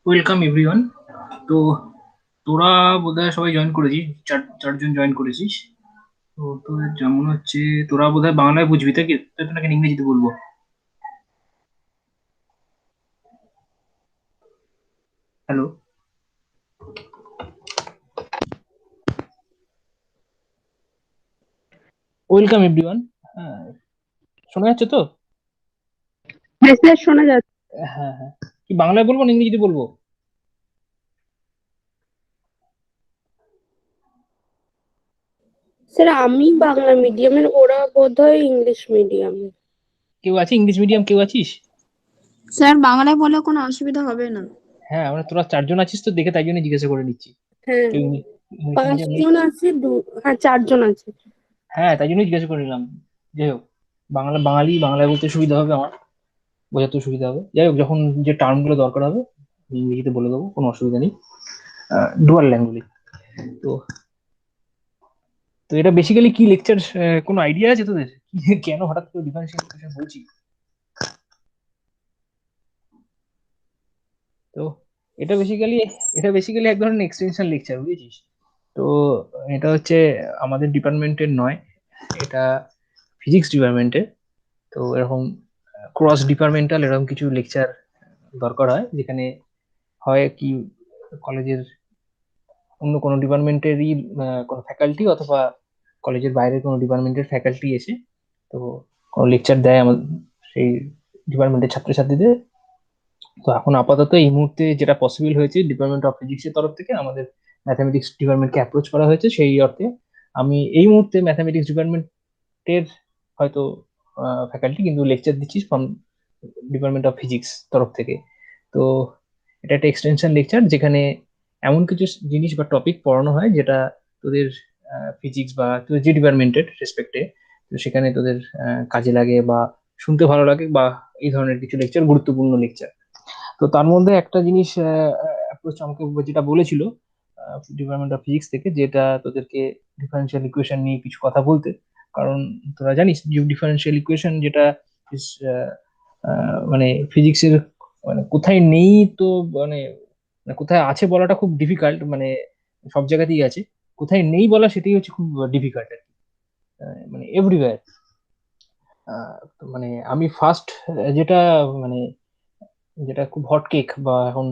Welcome everyone. তো তোরা বোধহয় সবাই জয়েন করেছিস, চারজন জয়েন করেছিস। তো তোদের যেমন হচ্ছে, তোরা বোধহয় বাংলায় বুঝবি, তাই কি? তাই তো, নাকি ইংরেজিতে বলবো? Hello, welcome everyone. হ্যাঁ, শোনা যাচ্ছে তো? হ্যাঁ স্যার, শোনা যাচ্ছে। হ্যাঁ হ্যাঁ, কি বাংলায় বলবো না ইংরেজিতে বলবো? স্যার আমি বাংলা মিডিয়ামের, ওরা বোধহয় ইংলিশ মিডিয়ামের। কেউ আছে ইংলিশ মিডিয়াম, কেউ আছিস? স্যার বাংলায় বলে কোনো অসুবিধা হবে না? হ্যাঁ, আমরা তোরা চারজন আছিস তো, দেখে তাই জন্য জিজ্ঞাসা করে নিচ্ছি। হ্যাঁ, কেউ ইংলিশ মিডিয়াম নেই? 5 জন আছে, হ্যাঁ 4 জন আছে। হ্যাঁ, তাই জন্যই জিজ্ঞাসা করে নিলাম। যাই হোক, বাঙালি বাংলায় বলতে সুবিধা হবে আমার, বোঝাতে সুবিধা হবে। যাই হোক, যখন যে টার্ম গুলো দরকার হবে আমি ইংরেজিতে বলে দেবো, কোনো অসুবিধা নেই। Dual language. তো তো এটা বেসিক্যালি কি লেকচার? কোনো আইডিয়া আছে তোদের? কেন হঠাৎ করে ডিফারেন্সিয়েশন বলছি? তো এটা বেসিক্যালি এটা বেসিক্যালি এক ধরনের এক্সটেনশন লেকচার, বুঝেছিস? তো এটা হচ্ছে আমাদের ডিপার্টমেন্টের নয়, এটা ফিজিক্স ডিপার্টমেন্টের। তো এরকম ক্রস ডিপার্টমেন্টাল এরকম কিছু লেকচার দরকার হয়, যেখানে হয় কি, কলেজের অন্য কোনো ডিপার্টমেন্টেরই কোনো ফ্যাকাল্টি অথবা কলেজের বাইরের কোনো ডিপার্টমেন্টের ফ্যাকাল্টি এসে তো কোনো লেকচার দেয় আমাদের সেই ডিপার্টমেন্টের ছাত্রছাত্রীদের। তো এখন আপাতত এই মুহূর্তে যেটা পসিবল হয়েছে, ডিপার্টমেন্ট অফ ফিজিক্সের তরফ থেকে আমাদের ম্যাথামেটিক্স ডিপার্টমেন্টকে অ্যাপ্রোচ করা হয়েছে, সেই অর্থে আমি এই মুহূর্তে ম্যাথামেটিক্স ডিপার্টমেন্টের হয়তো ফ্যাকাল্টি, কিন্তু লেকচার দিচ্ছি ফ্রম ডিপার্টমেন্ট অফ ফিজিক্স তরফ থেকে। তো এটা একটা এক্সটেনশন লেকচার, যেখানে এমন কিছু জিনিস বা টপিক পড়ানো হয় যেটা তোদের ফিজিক্স বা তোদের যে ডিপার্টমেন্টের রেসপেক্টে, তো সেখানে তোদের কাজে লাগে বা শুনতে ভালো লাগে, বা এই ধরনের কিছু লেকচার, গুরুত্বপূর্ণ লেকচার। তো তার মধ্যে একটা জিনিস অ্যাপ্রোচ আমাকে যেটা বলেছিল ডিপার্টমেন্ট অফ ফিজিক্স থেকে, যেটা তোদেরকে ডিফারেন্সিয়াল ইকুয়েশন নিয়ে কিছু কথা বলতে। কারণ তোরা জানিস যে ডিফারেন্সিয়াল ইকুয়েশন যেটা is, মানে ফিজিক্সের মানে কোথায় নেই, তো মানে মানে কোথায় আছে বলাটা খুব ডিফিকাল্ট, মানে সব জায়গাতেই আছে, কোথায় নেই বলা সেটাই হচ্ছে খুব ডিফিকাল্ট আর কি। মানে এভরিওয়্যার। মানে আমি ফার্স্ট যেটা মানে যেটা খুব হট কেক বা এখন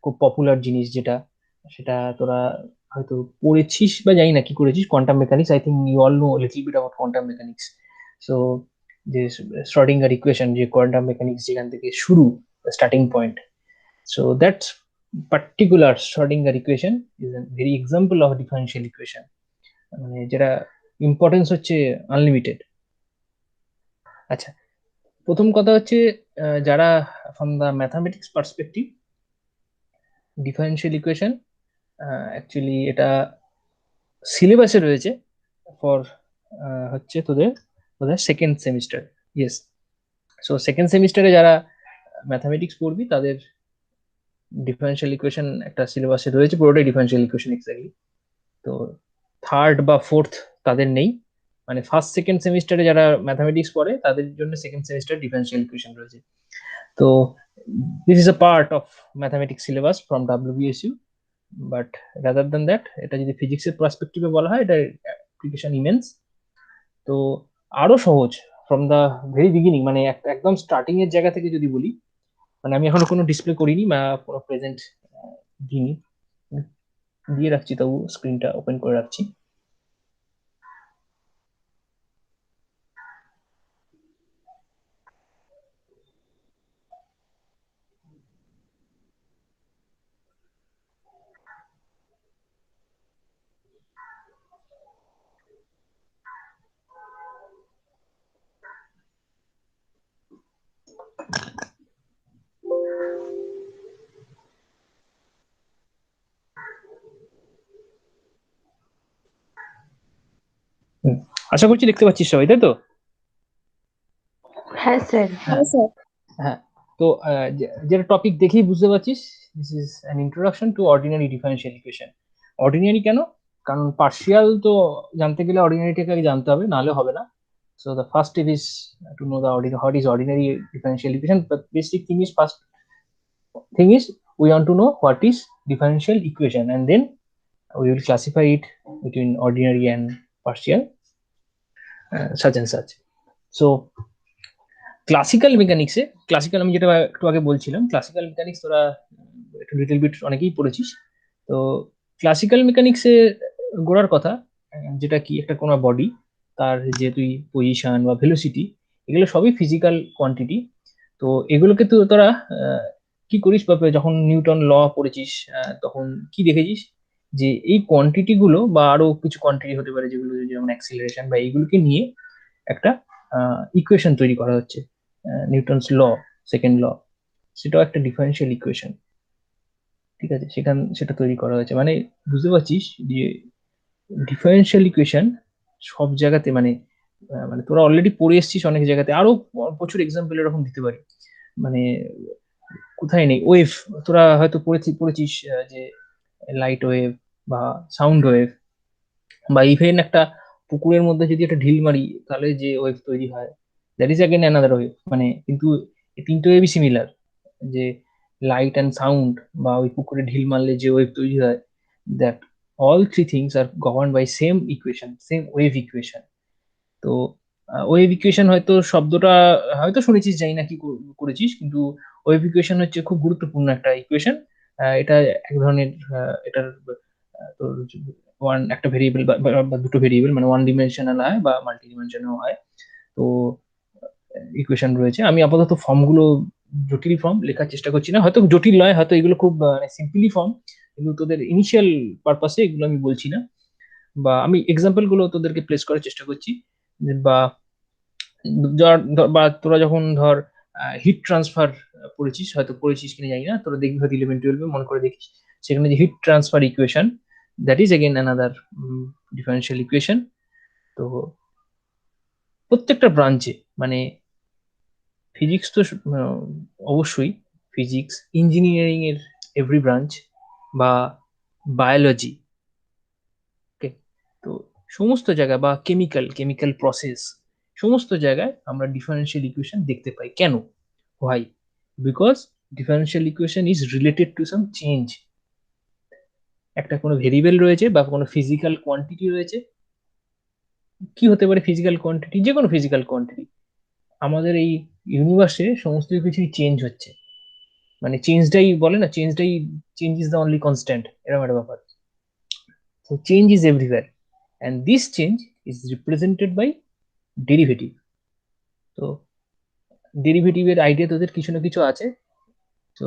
খুব পপুলার জিনিস যেটা, সেটা তোরা হয়তো পড়েছিস বা জানি না কি করেছিস, quantum mechanics. I think you all know little bit about quantum mechanics. So যে শ্রোডিঙ্গার ইকুয়েশন, যে কোয়ান্টাম মেকানিক্স যেখান থেকে শুরু, starting point, so that particular Schrodinger equation is a very example of differential equation, মানে যেটা importance হচ্ছে unlimited. আচ্ছা, প্রথম কথা হচ্ছে, যারা from the mathematics perspective, differential equation actually এটা সিলেবাসে রয়েছে ফর হচ্ছে তোদের তোদের second semester. Yes, so second সেমিস্টারে যারা ম্যাথামেটিক্স পড়বি তাদের ডিফারেন্সিয়াল ইকুয়েশন একটা সিলেবাসে রয়েছে, পুরোটাই ডিফারেন্সিয়াল ইকুয়েশন এক্স্যাক্টলি। তো থার্ড বা ফোর্থ তাদের নেই, মানে ফার্স্ট সেকেন্ড সেমিস্টারে যারা ম্যাথামেটিক্স পড়ে তাদের জন্য সেকেন্ড সেমিস্টার ডিফারেন্সিয়াল ইকুয়েশন রয়েছে। তো this is a part of mathematics syllabus from WBSU, but rather than that, এটা যদি ফিজিক্সের পার্সপেক্টিভে বলা হয়, এটা অ্যাপ্লিকেশন ইমেন্স। তো আরো সহজ ফ্রম দা ভেরি বিগিনিং, মানে একদম স্টার্টিং এর জায়গা থেকে যদি বলি, মানে আমি এখনো কোনো ডিসপ্লে করিনি বা কোনো প্রেজেন্ট দিইনি, দিয়ে রাখছি, তবু স্ক্রিনটা ওপেন করে রাখছি। হুম, আশা করছি দেখতে পাচ্ছিস সবাই, তাই তো? হ্যাঁ স্যার। হ্যাঁ হ্যাঁ স্যার। হ্যাঁ। তো যেটা টপিক দেখেই বুঝতে পারছিস, this is an introduction to ordinary differential equation. Ordinary কেন? কারণ পার্শিয়াল তো জানতে গেলে অর্ডিনারিটাকে আগে জানতে হবে, নাহলে হবে না। So the first step is to know the ordinary, what is ordinary differential equation. But basic thing is, first thing is we want to know what is differential equation, and then we will classify it between ordinary and partial, such and such. So classical মেকানিক্সে, classical আমি যেটা একটু আগে বলছিলাম, classical mechanics তোরা একটু little bit অনেকেই পড়েছিস। তো ক্লাসিক্যাল মেকানিক্সে গোড়ার কথা, যেটা কি একটা কোনো বডি, তার যে তুই পজিশন বা ভেলোসিটি, এগুলো সবই ফিজিক্যাল কোয়ান্টিটি। তো এগুলোকে তো তোরা কি করিস, বা যখন নিউটন ল পড়েছিস তখন কি দেখেছিস, যে এই কোয়ান্টিটি গুলো বা আরো কিছু কোয়ান্টিটি হতে পারে যেগুলো যেমন অ্যাক্সিলারেশন বা এইগুলোকে নিয়ে একটা ইকুয়েশন তৈরি করা হচ্ছে, নিউটনস ল, সেকেন্ড ল, সেটাও একটা ডিফারেন্সিয়াল ইকুয়েশন। ঠিক আছে, সেটা তৈরি করা হয়েছে, মানে বুঝতে পারছিস যে ডিফারেন্সিয়াল ইকুয়েশন সব জায়গাতে, মানে মানে তোরা অলরেডি পড়ে এসেছিস অনেক জায়গাতে, আরো প্রচুর এক্সাম্পল এরকম দিতে পারি। মানে কোথায় নেই ওয়েভ, তোরা হয়তো পড়েছিস যে লাইট ওয়েভ বা সাউন্ড ওয়েভ, বা ইভেন একটা পুকুরের মধ্যে যদি একটা ঢিল মারি তাহলে যে ওয়েভ তৈরি হয়, that is again another wave. মানে কিন্তু এই তিনটে ওয়েভই সিমিলার, যে লাইট অ্যান্ড সাউন্ড বা ওই পুকুরে ঢিল মারলে যে ওয়েভ তৈরি হয়, that all three things are govern by same equation, same wave equation. তো ওয়েভ ইকুয়েশন হয়তো শব্দটা হয়তো শুনেছিস, জানি না কি করেছিস, কিন্তু ওয়েভ ইকুয়েশন হচ্ছে খুব গুরুত্বপূর্ণ একটা ইকুয়েশন। এটা এক ধরনের এটার তোর একটা ভেরিয়েবল বা দুটো ভেরিয়েবল, মানে ওয়ান ডিমেনশনাল হয় বা মাল্টি ডিমেনশনাল হয়। তো ইকুয়েশন রয়েছে, আমি আপাতত ফর্মগুলো জটিল ফর্ম লেখার চেষ্টা করছি না, হয়তো জটিল নয়, হয়তো এগুলো খুব সিম্পলি ফর্ম, কিন্তু তোদের ইনিশিয়াল পারপাসে এগুলো আমি বলছি না, বা আমি এক্সাম্পল গুলো তোদেরকে প্লেস করার চেষ্টা করছি। বা বা তোরা যখন ধর হিট ট্রান্সফার পড়েছিস, হয়তো পড়েছিস কিনা জানি না, তোরা দেখবি হয়তো 11-12 মনে করে দেখিস, সেখানে যে heat transfer equation, that is again another differential equation. তো প্রত্যেকটা ব্রাঞ্চে, মানে ফিজিক্স তো অবশ্যই, ফিজিক্স, ইঞ্জিনিয়ারিং এর এভরি ব্রাঞ্চ, বা বায়োলজি, ওকে, তো সমস্ত জায়গায়, বা কেমিক্যাল প্রসেস, সমস্ত জায়গায় আমরা ডিফারেন্সিয়াল ইকুয়েশন দেখতে পাই। কেন? Why? Because differential equation is related to some change. একটা কোনো ভেরিয়েবল রয়েছে বা কোনো ফিজিক্যাল কোয়ান্টিটি রয়েছে, কি হতে পারে ফিজিক্যাল কোয়ান্টিটি, যে কোনো ফিজিক্যাল কোয়ান্টিটি, আমাদের এই ইউনিভার্সে সমস্ত কিছুই চেঞ্জ হচ্ছে, মানে চেঞ্জটাই বলে না, change is the only constant, এরকম একটা ব্যাপার। So change is everywhere, and this change is represented by derivative. তো ডেরিভেটিভের আইডিয়া তোদের কিছু না কিছু আছে। তো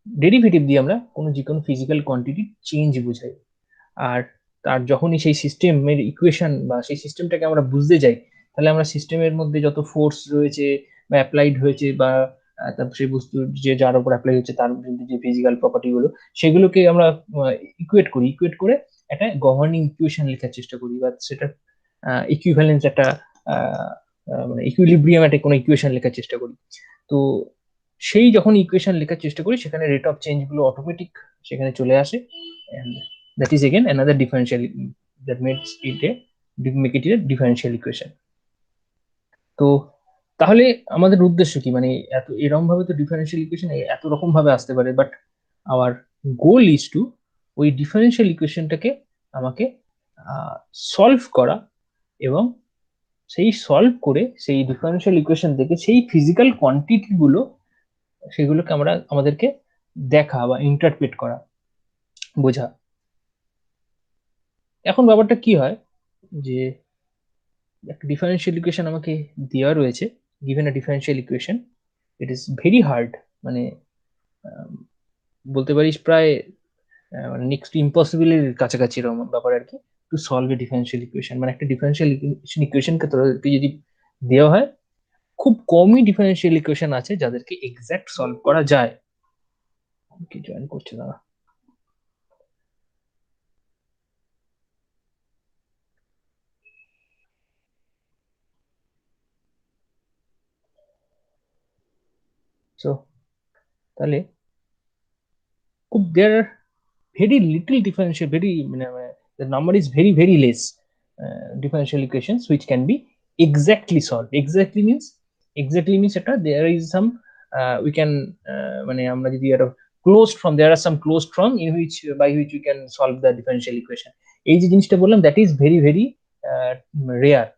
ডেরিভেটিভ দিয়ে আমরা যে কোনো ফিজিক্যাল কোয়ান্টিটি চেঞ্জ বোঝাই। আর তার যখনই সেই সিস্টেমের ইকুয়েশন বা সেই সিস্টেমটাকে আমরা বুঝতে যাই, তাহলে আমরা সিস্টেমের মধ্যে যত ফোর্স রয়েছে বা অ্যাপ্লাইড হয়েছে, বা তারপর সেই বস্তু যে যার উপর অ্যাপ্লাই হচ্ছে তার মধ্যে যে ফিজিক্যাল প্রপার্টি গুলো, সেগুলোকে আমরা ইকুয়েট করে একটা গভর্নিং ইকুয়েশন লেখার চেষ্টা করি, বা সেটা ইকুইভ্যালেন্স একটা মানে ইকুইলিব্রিয়াম একটা কোনো ইকুয়েশন লেখার চেষ্টা করি। তো সেই যখন ইকুয়েশন লেখার চেষ্টা করি, সেখানে রেট অফ চেঞ্জ গুলো অটোমেটিক সেখানে চলে আসে, and that is again another differential, that makes it a differential equation. তো তাহলে আমাদের উদ্দেশ্য কি, মানে এত এরকম ভাবে তো ডিফারেন্সিয়াল ইকুয়েশন এত রকম ভাবে আসতে পারে, but our goal is to ওই ডিফারেন্সিয়াল ইকুয়েশনটাকে আমাকে সলভ করা, এবং সেই সলভ করে সেই ডিফারেন্সিয়াল ইকুয়েশন থেকে সেই ফিজিক্যাল কোয়ান্টিটি গুলো, সেগুলোকে আমাদেরকে দেখা বা ইন্টারপ্রেট করা, বোঝা। এখন ব্যাপারটা কি হয়, যে একটা ডিফারেন্সিয়াল ইকুয়েশন আমাকে দেওয়া রয়েছে, given a differential equation, it is very hard, মানে আম, বলতে পারিস প্রায় নেক্সট ইম্পসিবলের কাছাকাছি এরকম ব্যাপার আর কি, to solve a differential equation. মানে একটা ডিফারেন্সিয়াল ইকুয়েশনকে তোদেরকে যদি দেওয়া হয়, খুব কমই ডিফারেন্সিয়াল ইকুয়েশন আছে যাদেরকে এক্সাক্ট সলভ করা যায়। কি জয়েন করছে দাঁড়া। সো তাহলে খুব there very little differential, very মানে the number is very, very less differential equations which can be exactly solved. Exactly means that there is some we can closed form, there are some closed form in which by which we can solve the differential equation. এই যে জিনিসটা বললাম, that is very, very rare.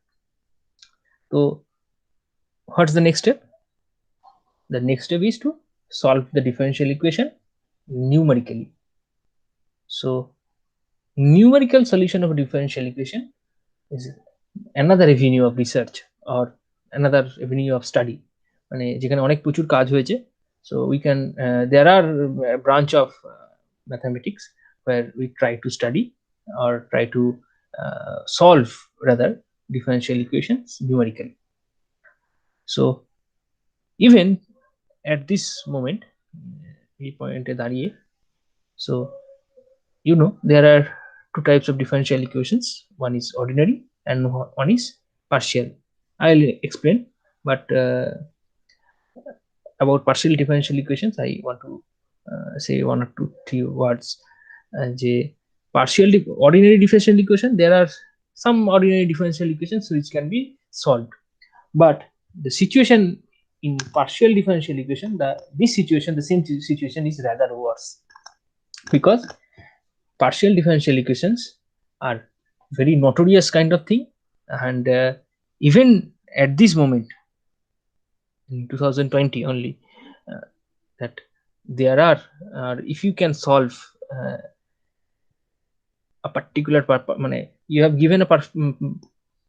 So what's the next step? The next step is to solve the differential equation numerically. So numerical solution of a differential equation is another avenue of research or another avenue of study, মানে যেখানে অনেক প্রচুর কাজ হয়েছে. So we can there are a branch of mathematics where we try to study or try to solve rather differential equations numerically. So even at this moment, এই পয়েন্টে দাঁড়িয়ে, so there are two types of differential equations. One is ordinary and one is partial. I'll explain, but about partial differential equations I want to say one or two, three words. যে ordinary differential equation, there are some ordinary differential equations which can be solved, but the situation in partial differential equation, the same situation is rather worse, because partial differential equations are very notorious kind of thing, and even at this moment in 2020 only, that there are if you can solve a particular you have given a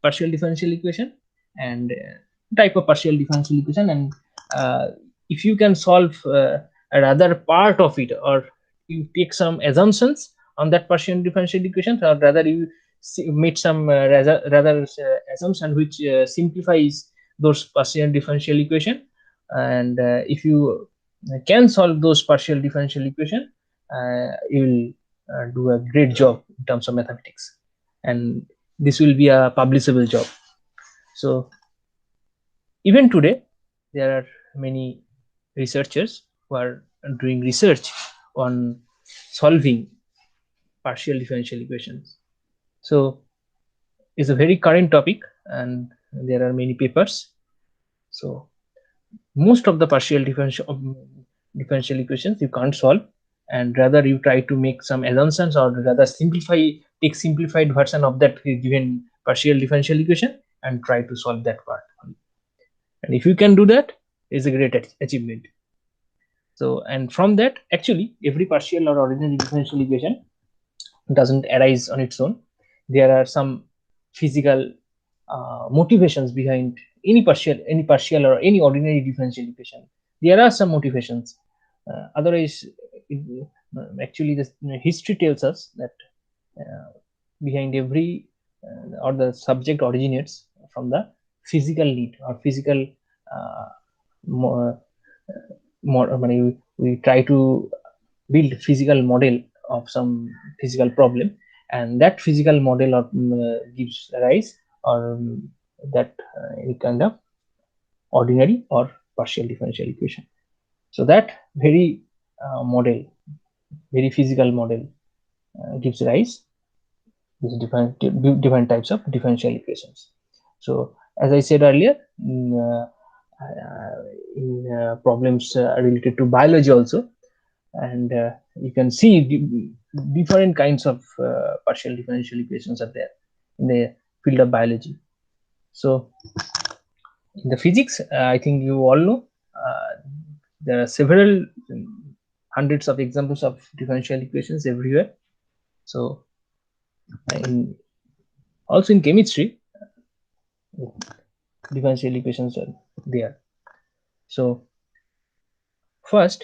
partial differential equation and type of partial differential equation, and if you can solve a rather part of it, or you take some assumptions on that partial differential equation, or rather you made some rather assumption which simplifies those partial differential equation, and if you can solve those partial differential equation, you will do a great job in terms of mathematics, and this will be a publishable job. So even today there are many researchers who are doing research on solving partial differential equations. So it's a very current topic and there are many papers. So most of the partial differential equations you can't solve, and rather you try to make some assumptions, or rather take simplified version of that given partial differential equation and try to solve that part. And if you can do that, it's a great achievement. So, and from that, actually every partial or ordinary differential equation doesn't arise on its own. There are some physical motivations behind any partial or any ordinary differential equation. There are some motivations. Otherwise, actually, the history tells us that behind every or the subject originates from the physical need or physical we try to build physical model of some physical problem, and that physical model of gives rise or that any kind of ordinary or partial differential equation. So that very very physical model gives rise to different types of differential equations. So as I said earlier, in problems related to biology also, and you can see different kinds of partial differential equations are there in the field of biology. So in the physics, I think you all know there are several hundreds of examples of differential equations everywhere. So also in chemistry, differential equations are there. So first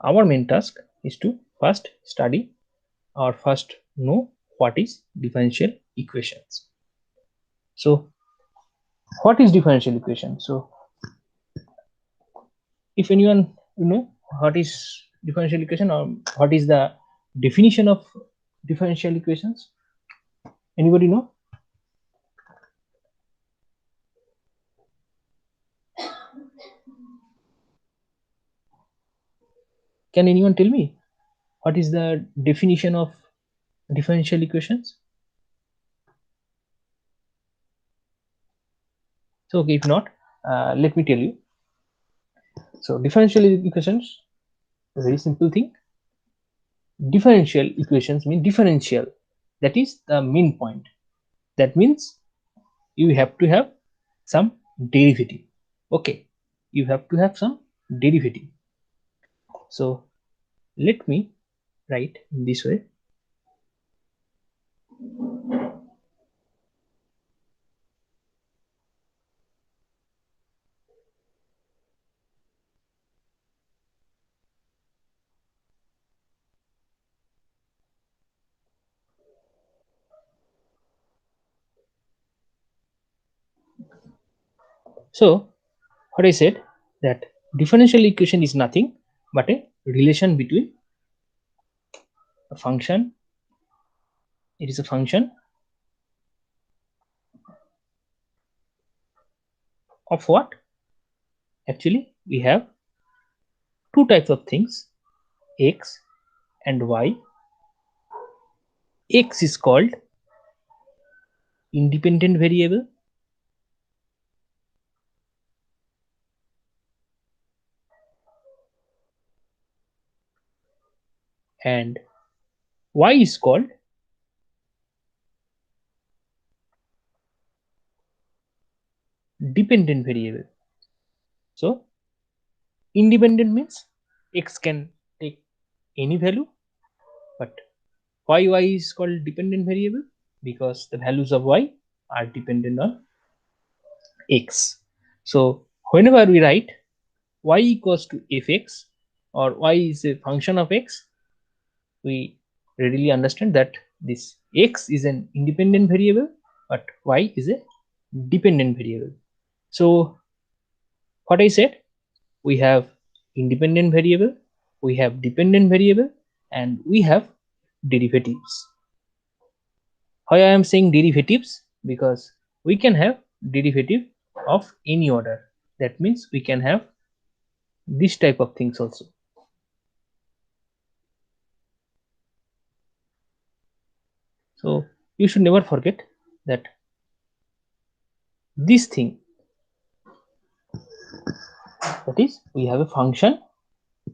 our main task is to first study or first know what is differential equations. So what is differential equation? So if anyone know what is differential equation, or what is the definition of differential equations? Anybody know? Can anyone tell me? what is the definition of differential equations? So okay, if not, let me tell you. So differential equations, a very simple thing. Differential equations mean differential, that is the main point. That means you have to have some derivative. Okay, you have to have some derivative. So let me write in this way. So what I said, that differential equation is nothing but a relation between a function. It is a function of what? Actually, we have two types of things, x and y. X is called independent variable and y is called dependent variable. So independent means x can take any value, but why y is called dependent variable? Because the values of y are dependent on x. So whenever we write y equals to fx or y is a function of x, we readily understand that this x is an independent variable but y is a dependent variable. So what I said, we have independent variable, we have dependent variable, and we have derivatives. Why I am saying derivatives? Because we can have derivative of any order. That means we can have this type of things also. So you should never forget that this thing, that is, we have a function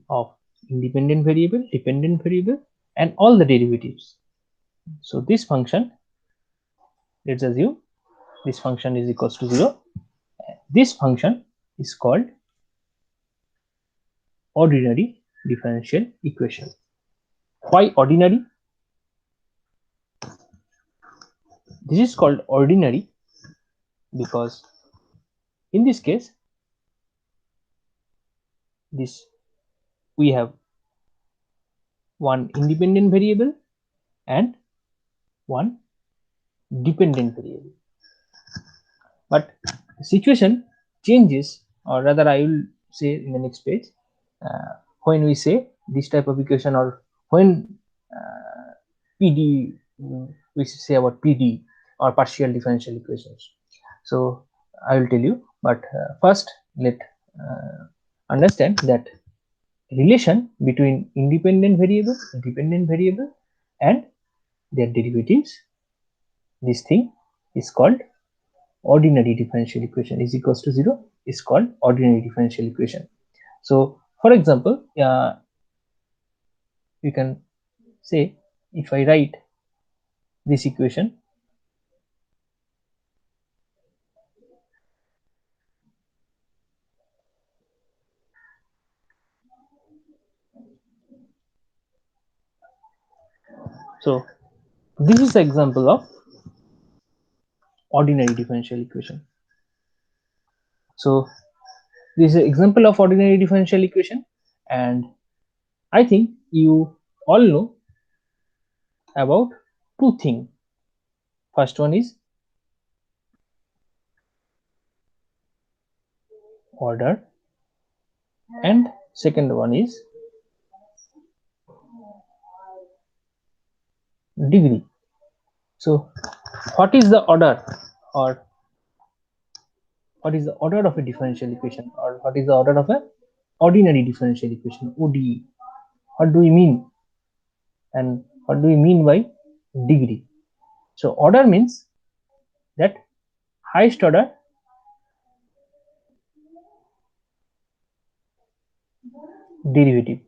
of independent variable, dependent variable, and all the derivatives. So this function, let's assume this function is equals to 0. This function is called ordinary differential equation. Why ordinary? This is called ordinary because in this case, we have one independent variable and one dependent variable. But the situation changes, or rather I will say in the next page, when we say this type of equation, or when PD, we say about PD or partial differential equations. So I will tell you, but first let understand that relation between independent variable, dependent variable, and their derivatives. This thing is called ordinary differential equation. Is equals to 0 is called ordinary differential equation. So for example, you can say, if I write this equation, so this is the example of ordinary differential equation. So this is an example of ordinary differential equation, and I think you all know about two things. First one is order, and second one is degree. So what is the order, or what is the order of a differential equation, or what is the order of a ordinary differential equation, ODE? What do we mean? And what do we mean by degree? So order means that highest order derivative.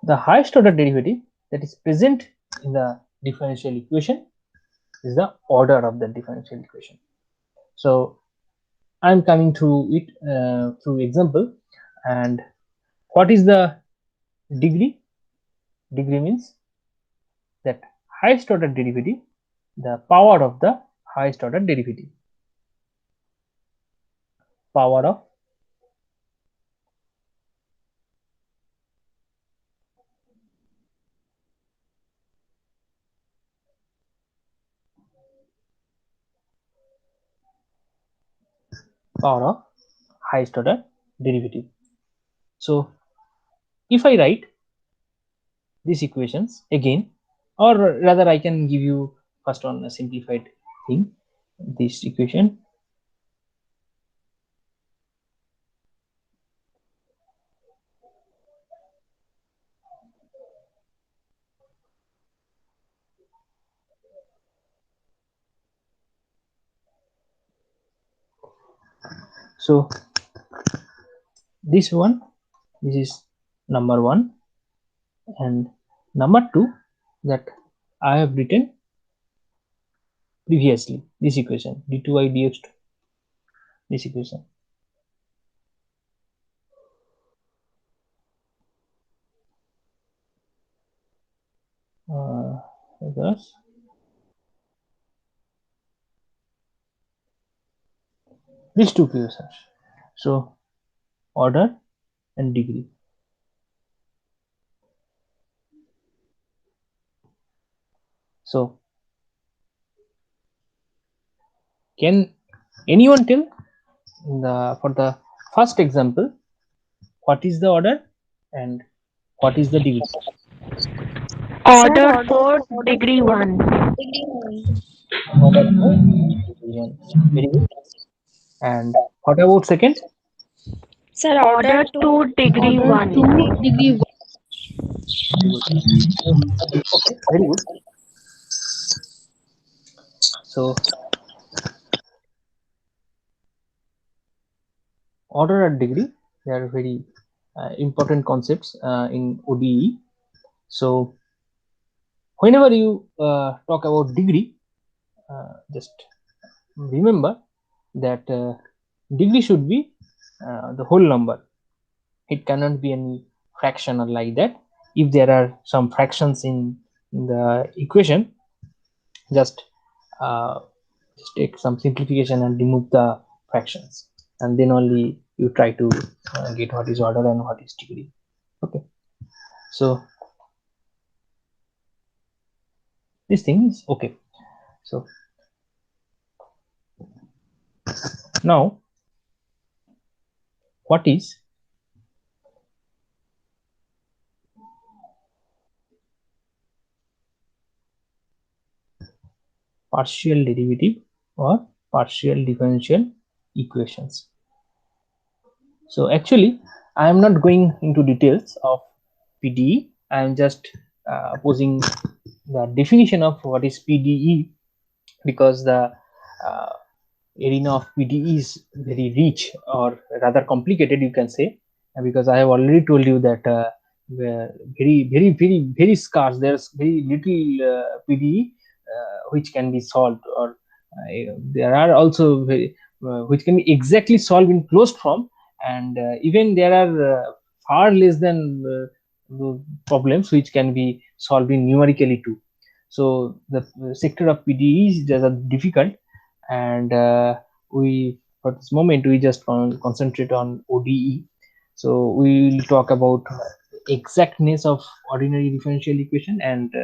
The highest order derivative that is present in the differential equation is the order of the differential equation. So I'm coming through it through example. And what is the degree? Degree means that highest order derivative, the power of the highest order derivative. Power of highest order derivative. So if I write these equations again, or rather I can give you first on a simplified thing, this equation. So this is number 1, and number 2 that I have written previously, this equation d2y dx2, this equation. Thus these two equations. So order and degree. So can anyone tell for the first example what is the order and what is the degree? Order for degree 1. Order for degree 1. Very good. And what about second? Sir, Order to degree 1. degree 1. Very good. Okay, very good. So order and degree, they are very important concepts in ODE. So whenever you talk about degree, just remember that degree should be the whole number. It cannot be any fraction or like that. If there are some fractions in the equation, just take some simplification and remove the fractions, and then only you try to get what is order and what is degree. Okay, so this thing is okay. So now what is partial derivative or partial differential equations? So actually I am not going into details of PDE. I am just posing the definition of what is PDE, because the arena of PDE is very rich, or rather complicated, you can say, because I have already told you that very scarce. There's very little PDE which can be solved, or there are also which can be exactly solved in closed form, and even there are far less than the problems which can be solved in numerically too. So the sector of PDE is just difficult, and we for this moment we just concentrate on ODE. So we will talk about exactness of ordinary differential equation, and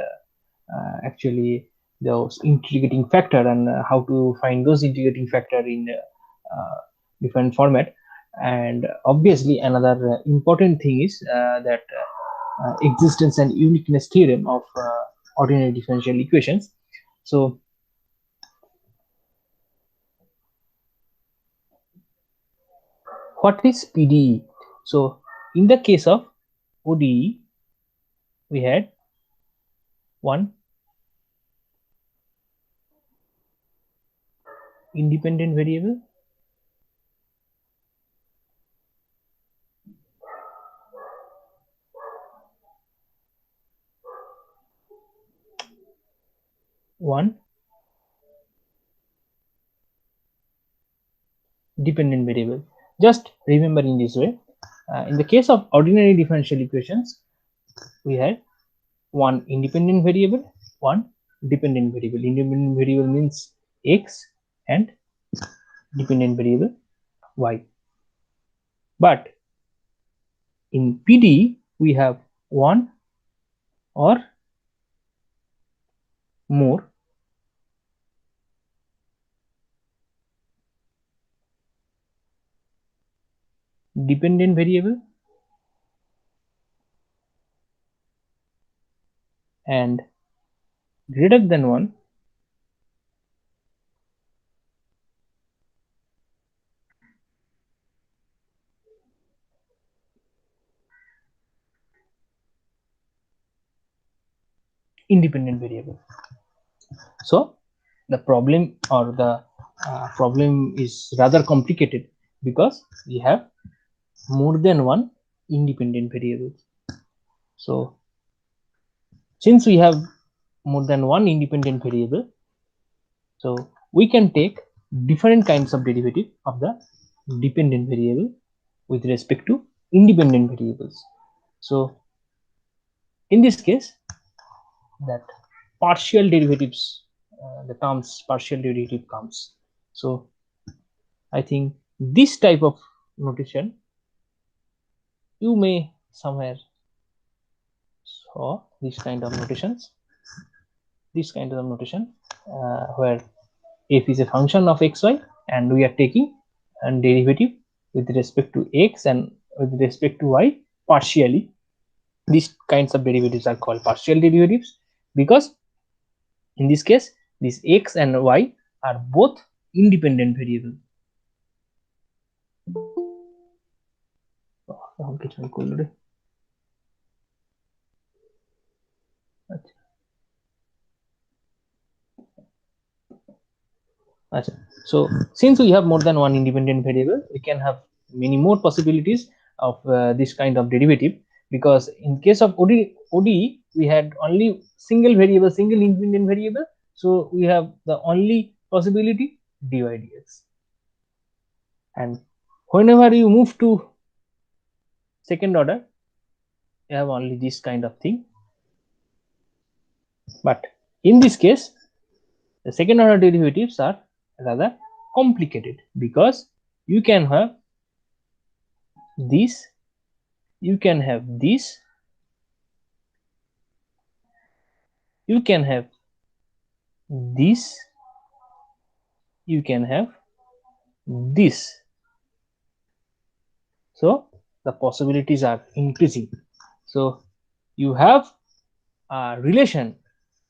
actually those integrating factor, and how to find those integrating factor in different format. And obviously another important thing is that existence and uniqueness theorem of ordinary differential equations. So what is PDE? So in the case of ODE, we had one independent variable, one dependent variable. Just remember in this way, in the case of ordinary differential equations, we had one independent variable, one dependent variable. Independent variable means x and dependent variable y. But in PDE, we have one or more dependent variable and greater than one independent variable. So the problem or the problem is rather complicated because we have more than one independent variable. So since we have more than one independent variable, so we can take different kinds of derivative of the dependent variable with respect to independent variables. So in this case, that partial derivatives, the terms partial derivative comes. So I think this type of notation you may somewhere saw this kind of notations, where f is a function of xy and we are taking a derivative with respect to x and with respect to y partially. These kinds of derivatives are called partial derivatives because in this case this x and y are both independent variable. So since we have more than one independent variable, we can have many more possibilities of this kind of derivative, because in case of ODE we had only single variable, single independent variable, so we have the only possibility dy dx. And whenever you move to second order, you have only this kind of thing. But in this case, the second order derivatives are rather complicated because you can have this, you can have this, you can have this, you can have this. So the possibilities are increasing. So you have a relation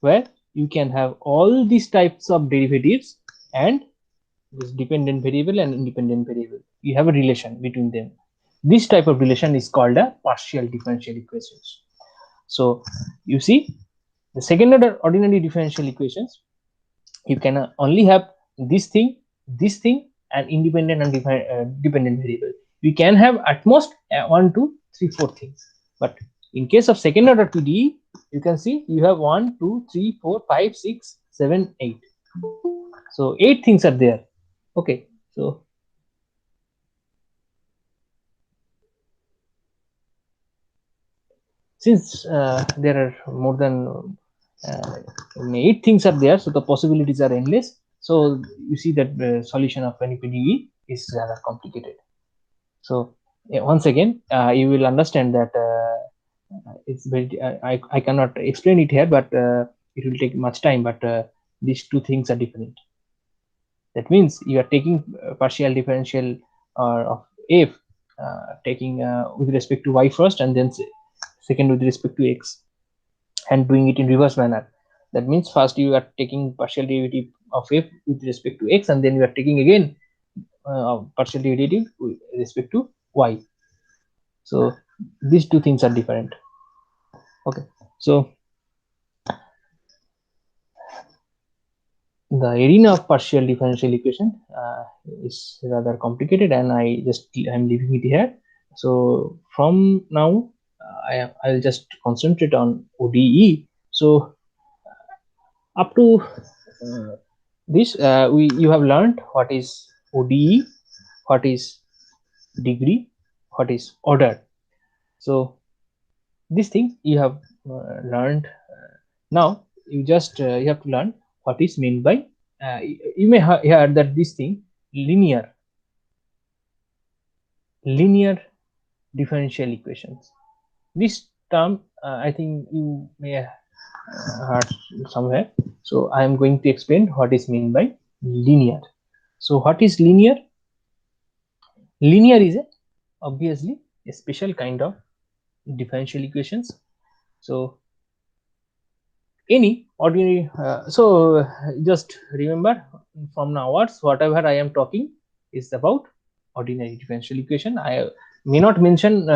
where you can have all these types of derivatives and this dependent variable and independent variable. You have a relation between them. This type of relation is called a partial differential equations. So you see, the second order ordinary differential equations, you can only have this thing, and independent and dependent variable. You can have at most 1, 2, 3, 4 things. But in case of second order PDE, you can see you have 1, 2, 3, 4, 5, 6, 7, 8. So 8 things are there. Okay, so since there are more than 8 things are there, so the possibilities are endless. So you see that the solution of any PDE is rather complicated. So once again, you will understand that it's very I cannot explain it here, but it will take much time. But these two things are different. That means you are taking partial differential of f, taking with respect to y first, and then second with respect to x, and doing it in reverse manner. That means first you are taking partial derivative of f with respect to x, and then you are taking again partial derivative with respect to y. So these two things are different. Okay, so the arena of partial differential equation is rather complicated, and I'm leaving it here. So from now I'll just concentrate on ODE. So up to this you have learned what is ODE, what is degree, what is order. So these things you have learned. Now you just you have to learn what is meant by you may hear that this thing linear differential equations. This term I think you may have heard somewhere. So I am going to explain what is meant by linear. So what is linear? Linear is obviously a special kind of differential equations. So any ordinary just remember from now onwards whatever I am talking is about ordinary differential equation. I may not mention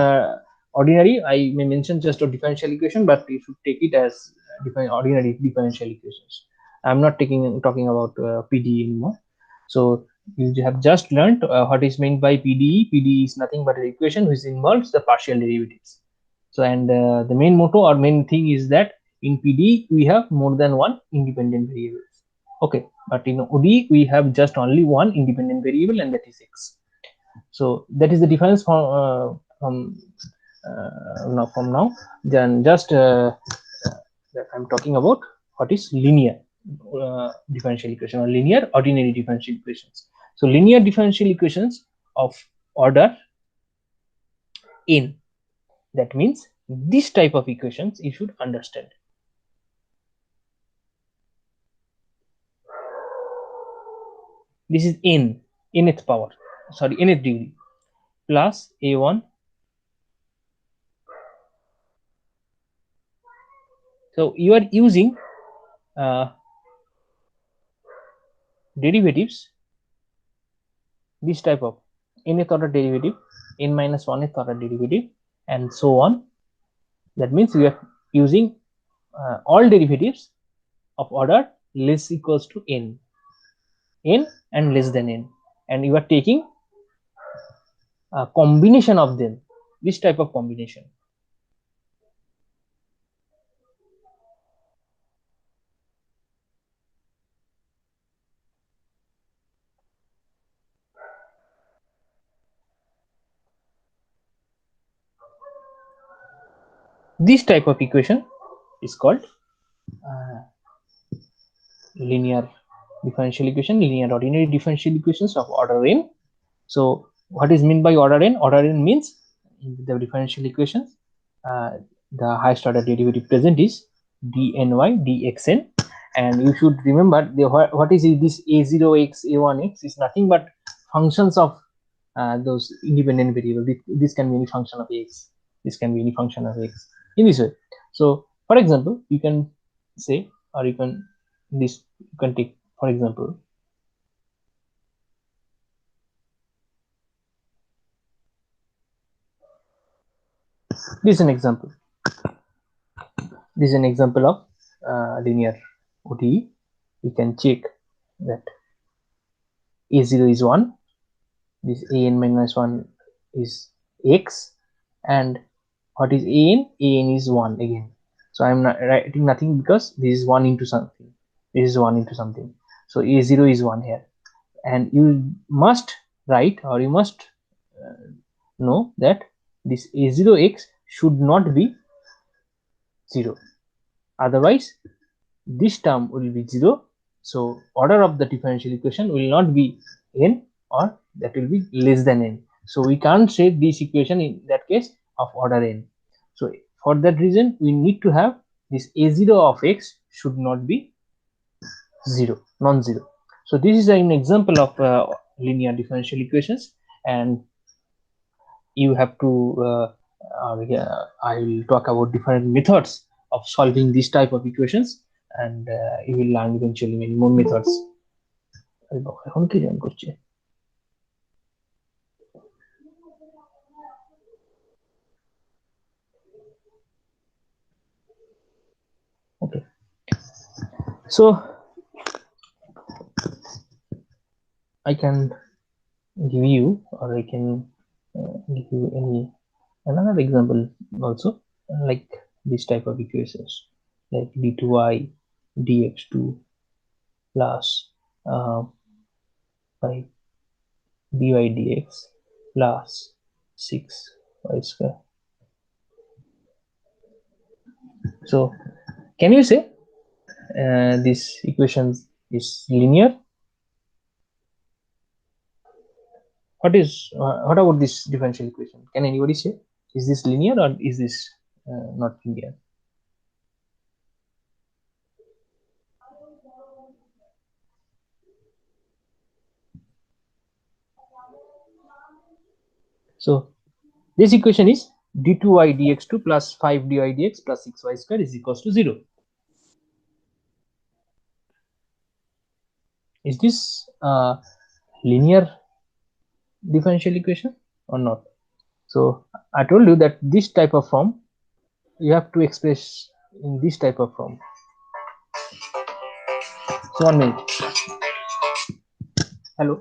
ordinary, I may mention just a differential equation, but you should take it as ordinary differential equations. I'm not talking about PDE anymore. So you have just learned what is meant by PDE. PDE is nothing but an equation which involves the partial derivatives. So and the main motto or main thing is that in PD we have more than one independent variables. Okay, but in OD we have just only one independent variable, and that is x. So that is the difference from now. Then just that I'm talking about what is linear differential equation or linear ordinary differential equations. So linear differential equations of order n. That means this type of equations you should understand. This is nth power, sorry, nth degree plus a1. So you are using derivatives, this type of nth order derivative, n minus 1th order derivative, and so on. That means we are using all derivatives of order less equals to n and less than n, and you are taking a combination of them, this type of combination. This type of equation is called linear differential equation, linear ordinary differential equations of order n. So what is meant by order n? Order n means in the differential equations the highest order derivative present is dny dxn, and you should remember what is this a0x a1x is nothing but functions of those independent variables. This can be any function of x, this can be any function of x in this way. So for example you can say, or you can take for example this is an example. This is an example of linear ODE. We can check that a0 is 1, this an minus 1 is x, and what is an? An is 1 again. So I'm not writing nothing because this is 1 into something, this is 1 into something. So a0 is 1 here, and you must write, or you must know that this a0x should not be 0, otherwise this term will be 0. So order of the differential equation will not be n, or that will be less than n. So we can't say this equation in that case of order n. So for that reason we need to have this a0 of x should not be 0, non-zero. So this is an example of linear differential equations, and you have to I will talk about different methods of solving this type of equations, and you will learn eventually many more methods. এখন কি জান করছে So I can give you, or I can give you another example also, like this type of equations, like d2y dx2 plus 5 dy dx plus 6y square. So can you say this equation is linear? What about this differential equation? Can anybody say, is this linear or is this not linear? So this equation is d2y dx2 plus 5 dy dx plus 6y square is equals to 0. Is this linear differential equation or not? So I told you that this type of form you have to express in this type of form. So 1 minute. Hello,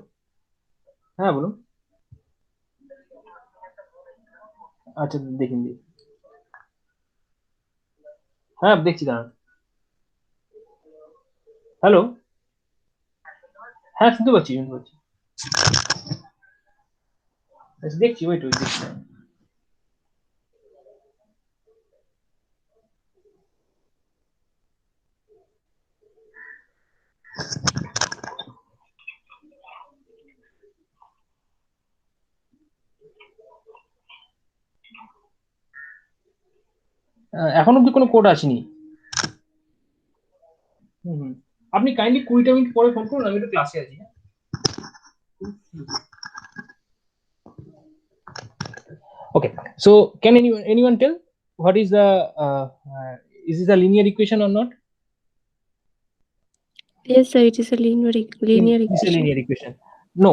হ্যাঁ বলুন। আচ্ছা দেখুন, হ্যাঁ দেখছি, দাঁড়ান। Hello, হ্যাঁ শুনতে পাচ্ছি, দেখছি, ওয়েট দেখছি। এখন অব্দি কোনো কোড আসেনি। আপনি কাইন্ডলি 20টা মিনিট পরে ফোন করুন, আমি একটু ক্লাসে আছি। Okay, so can anyone tell what is the is this a linear equation or not? Yes, sir, it is a linear It's a equation. linear equation. No,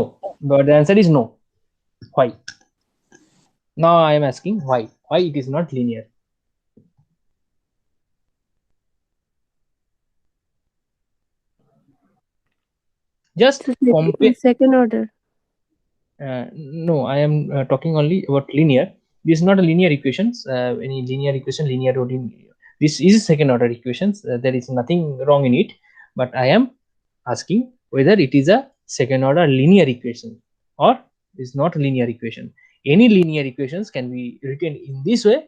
but the answer is no. Why? Now I am asking why it is not linear. Just compare. Second order. No, I am talking only about linear. This is not a linear equations. Any linear equation, linear or this is second order equations. There is nothing wrong in it, but I am asking whether it is a second order linear equation or is not a linear equation. Any linear equations can be written in this way.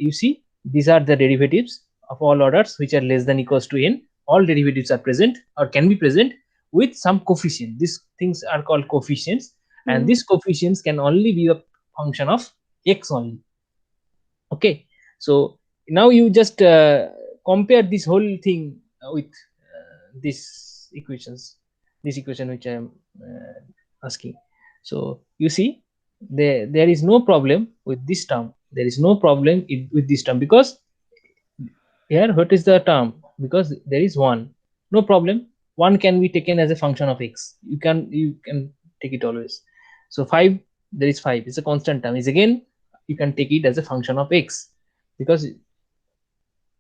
You see, these are the derivatives of all orders which are less than equals to n. All derivatives are present or can be present with some coefficient. These things are called coefficients, and these coefficients can only be a function of x only. Okay, so now you just compare this whole thing with this equation which I am asking. So you see, there is no problem with this term. There is no problem with this term, because here what is the term? Because there is 1, no problem. 1 can be taken as a function of x. You can take it always. So 5, there is 5, it's a constant term, is again you can take it as a function of x, because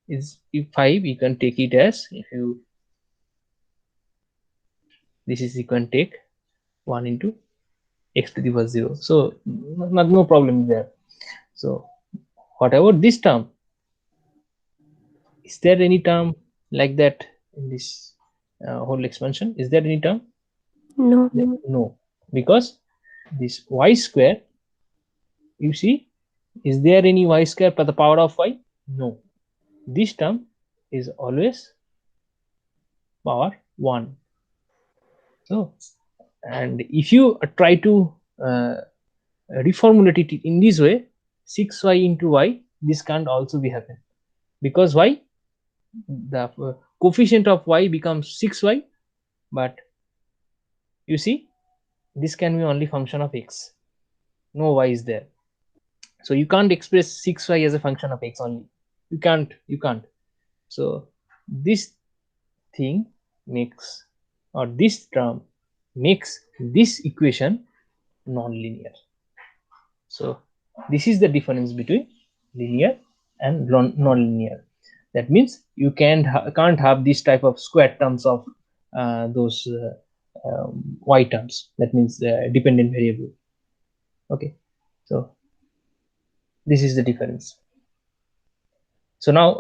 is if 5 you can take it as, if you this is, you can take 1 into x to the power 0. So no problem there. So what about this term? Is there any term like that in this whole expansion? Is there any term? No, because this y square, you see, is there any y square for the power of y? No, this term is always power 1. So, and if you try to reformulate it in this way, 6y into y, this can't also be happen, because y, the coefficient of y becomes 6y, but you see, this can be only function of x, no y is there. So you can't express 6y as a function of x only. You can't. So this thing makes, or this term makes this equation non-linear. So this is the difference between linear and non-linear. That means you can't have this type of square terms of those y terms. That means dependent variable. Okay, so this is the difference. So now,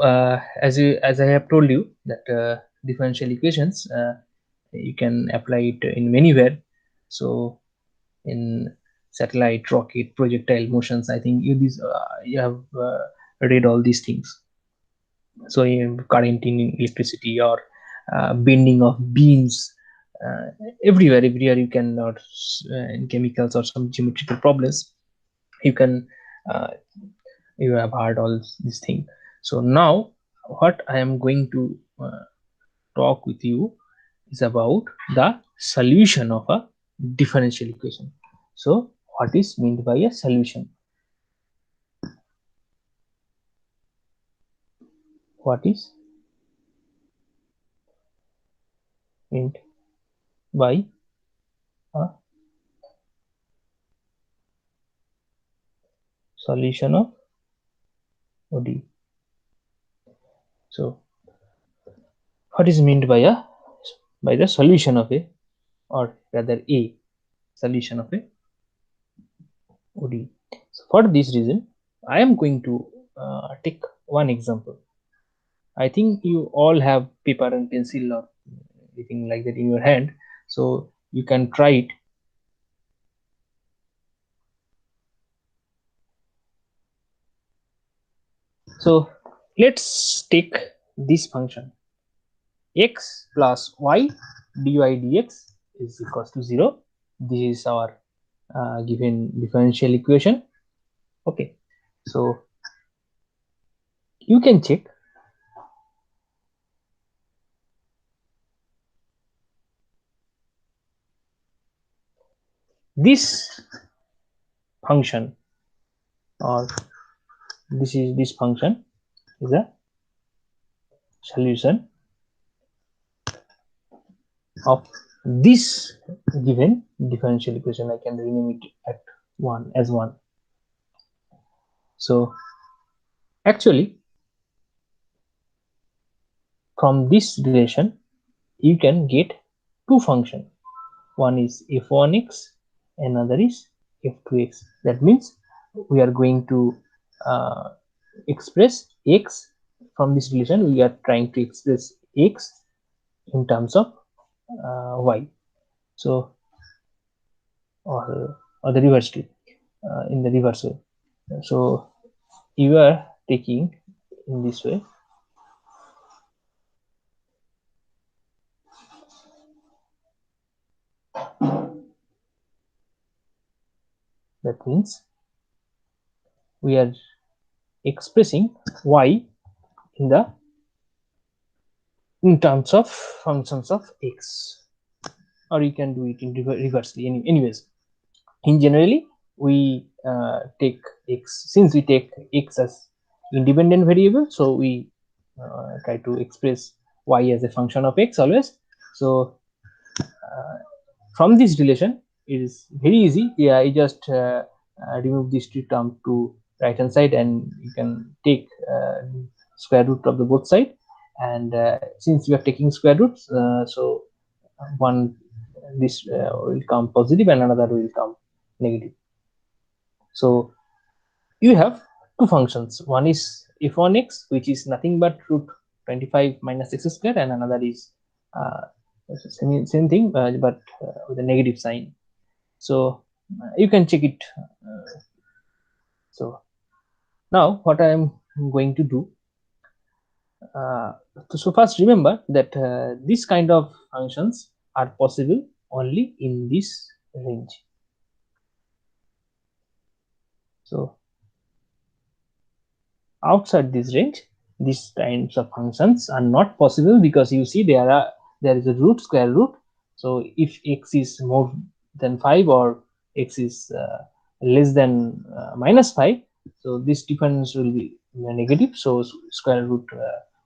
as I have told you that differential equations, you can apply it in anywhere. So in satellite, rocket, projectile motions, I think you have read all these things. So in current in electricity or bending of beams, everywhere you can, or in chemicals or some geometrical problems, you can you have heard all these things. So now what I am going to talk with you is about the solution of a differential equation. So what is meant by a solution? What is meant by a solution of ODE? So what is meant by the solution of a, or rather a solution of a ODE? So for this reason, I am going to take one example. I think you all have paper and pencil or anything like that in your hand, so you can try it. So let's take this function x plus y dy dx is equals to 0. This is our given differential equation. Okay, so you can check this function, or this function is a solution of this given differential equation. I can rename it at 1 as 1. So actually from this relation you can get two functions. One is f1x, another is f2x. That means we are going to express x from this relation. We are trying to express x in terms of y. So or the reverse in the reverse way. So you are taking in this way. That means we are expressing y in terms of functions of x, or you can do it in reversely. Anyways, in generally we take x, since we take x as independent variable, so we try to express y as a function of x always. So from this relation it is very easy. Yeah, I just remove these two terms to right hand side, and you can take square root of the both side. And since we are taking square roots, so one this will come positive and another will come negative. So you have two functions. One is f1x, which is nothing but root 25 minus x square, and another is same thing, but with a negative sign. So you can check it. So now what I am going to do, so first remember that this kind of functions are possible only in this range. So outside this range, these kinds of functions are not possible, because you see there is a root, square root. So if x is more than 5 or x is less than -5, so this difference will be negative, so square root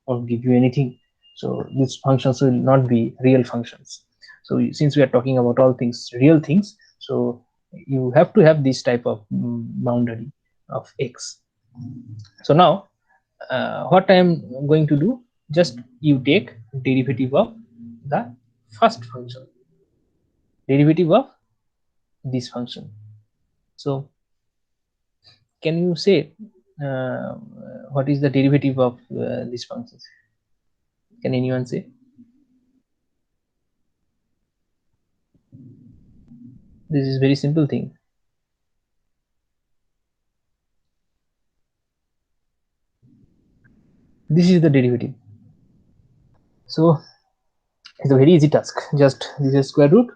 won't give you anything. So these functions will not be real functions. So since we are talking about all things real things, so you have to have this type of boundary of x. So now what I am going to do, just you take derivative of the first function, derivative of this function. So can you say what is the derivative of these functions? Can anyone say? This is very simple thing. This is the derivative. So it's a very easy task. Just this is square root.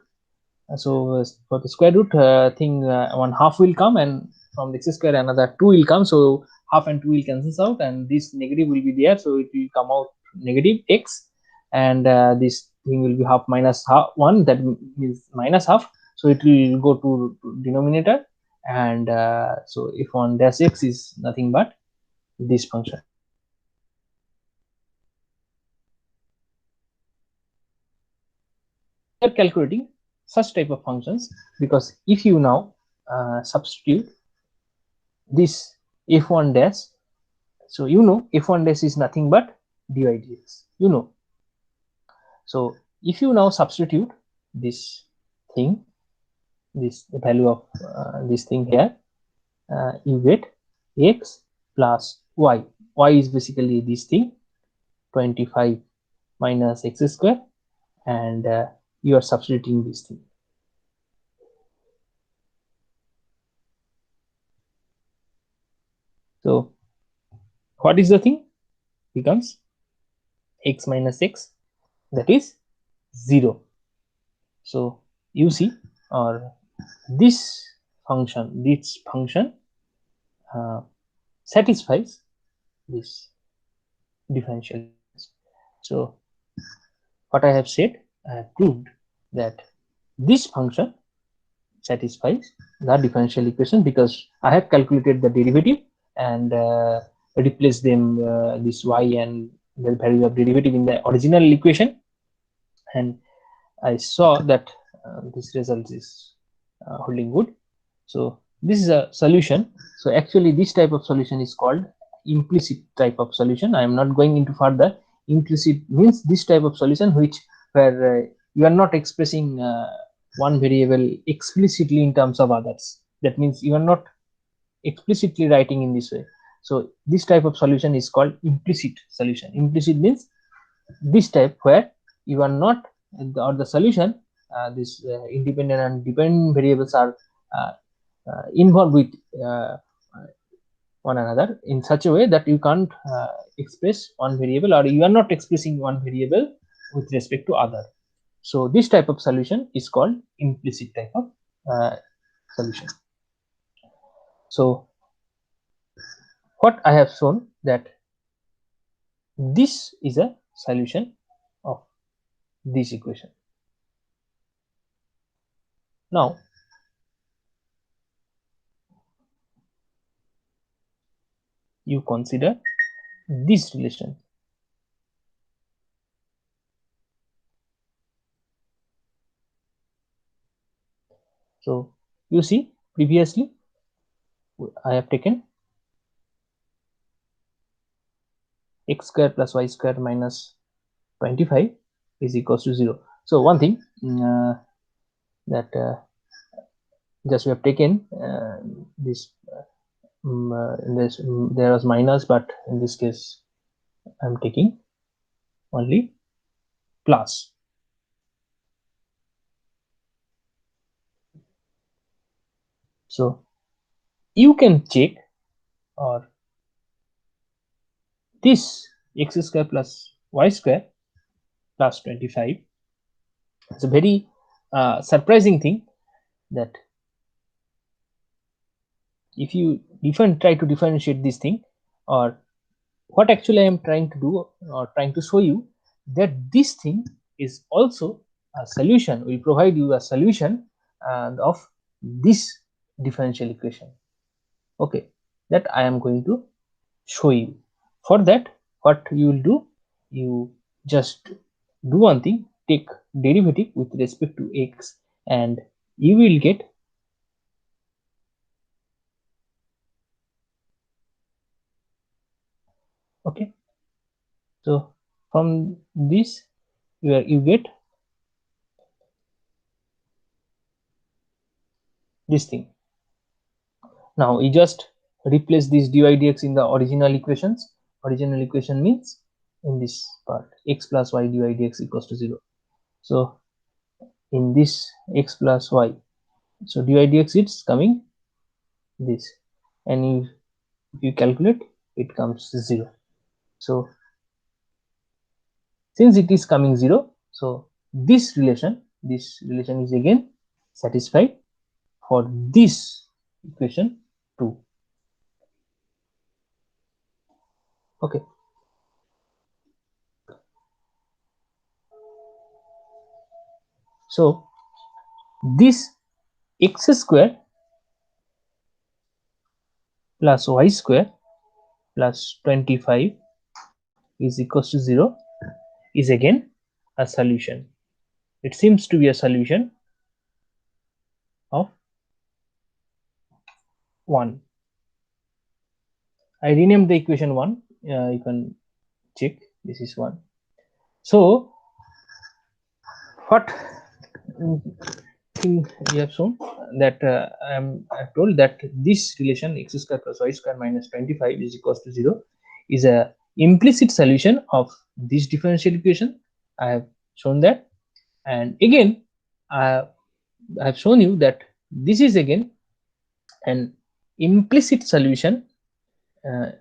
So for the square root thing, 1/2 will come, and from the x square another 2 will come. So half and 2 will cancel out, and this negative will be there. So it will come out negative x, and this thing will be half minus half 1. That means minus half. So it will go to denominator, and so if 1 dash x is nothing but this function. We are calculating such type of functions because if you now substitute this f1 dash, so you know f1 dash is nothing but dy dx, you know. So if you now substitute this thing, this the value of this thing here, you get x plus y. Y is basically this thing, 25 minus x square, and you are substituting this thing. So what is the thing? Becomes x minus x, that is 0. So you see, or this function satisfies this differential. So what I have said, I have proved that this function satisfies the differential equation because I have calculated the derivative and replaced them this y and the value of derivative in the original equation, and I saw that this result is holding good. So this is a solution. So actually this type of solution is called implicit type of solution. I am not going into further. Implicit means this type of solution where you are not expressing one variable explicitly in terms of others. That means you are not explicitly writing in this way. So this type of solution is called implicit solution. Implicit means this type where you are not, or the solution, this independent and dependent variables are involved with one another in such a way that you can't express one variable, or you are not expressing one variable with respect to other. So this type of solution is called implicit type of solution. So what I have shown that this is a solution of this equation. Now you consider this relation. So you see, previously I have taken x square plus y square minus 25 is equals to 0. So one thing that just we have taken this there was minus, but in this case I'm taking only plus. So you can check, or this x square plus y square plus 25, it's a very surprising thing that if you try to differentiate this thing, or what actually I am trying to do or trying to show you, that this thing is also a solution, will provide you a solution of this differential equation. Okay, that I am going to show you. For that, what you will do, you just do one thing, take derivative with respect to x, and you will get So from this you get this thing. Now you just replace this dy dx in the original equations. Original equation means in this part x plus y dy dx equals to 0. So in this x plus y, so dy dx it's coming this, and if you calculate it comes 0. So since it is coming 0, so this relation is again satisfied for this equation 2. Okay. So this x square plus y square plus 25 is equals to 0 is again a solution. It seems to be a solution of 1. I renamed the equation 1. You can check, this is 1. So what thing we have shown that I've told that this relation x square plus y square minus 25 is equals to 0 is a implicit solution of this differential equation. I have shown that, and again I have shown you that this is again an implicit solution,